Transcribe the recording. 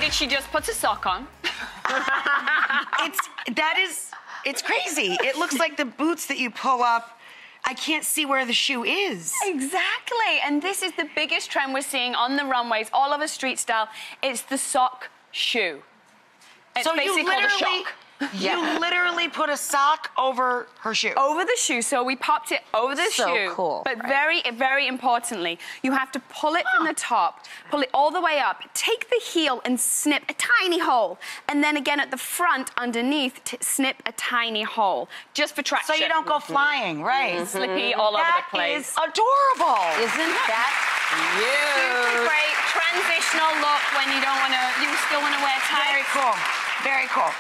decided she just puts a sock on. It's crazy. It looks like the boots that you pull up. I can't see where the shoe is. Exactly, and this is the biggest trend we're seeing on the runways, all over street style. It's the sock shoe. It's so basically you called a literally, shock. you literally put a sock over her shoe. Over the shoe, so we popped it over the shoe. So cool. But very, very importantly, you have to pull it from the top, pull it all the way up, take the heel and snip a tiny hole, and then again at the front, underneath, snip a tiny hole, just for traction. So you don't go flying, right? Slippy all over the place. That is adorable. Isn't that Super great transitional look when you don't want to, you still want to wear tights. Very cool. Very cool.